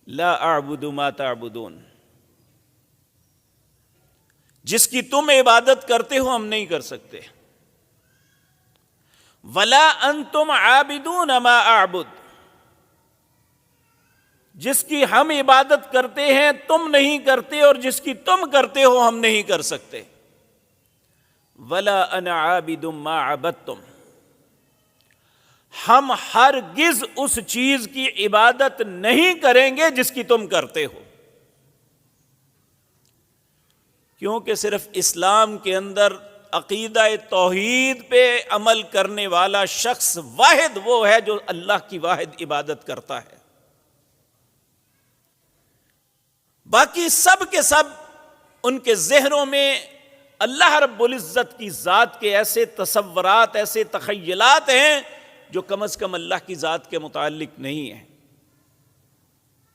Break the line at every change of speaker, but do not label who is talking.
لا اعبد ما تعبدون، جس کی تم عبادت کرتے ہو ہم نہیں کر سکتے. ولا انتم عابدون ما اعبد، جس کی ہم عبادت کرتے ہیں تم نہیں کرتے، اور جس کی تم کرتے ہو ہم نہیں کر سکتے. ولا انا عابد ما عبدتم، ہم ہرگز اس چیز کی عبادت نہیں کریں گے جس کی تم کرتے ہو. کیونکہ صرف اسلام کے اندر عقیدہ توحید پہ عمل کرنے والا شخص واحد وہ ہے جو اللہ کی واحد عبادت کرتا ہے. باقی سب کے سب ان کے ذہنوں میں اللہ رب العزت کی ذات کے ایسے تصورات، ایسے تخیلات ہیں جو کم از کم اللہ کی ذات کے متعلق نہیں ہیں.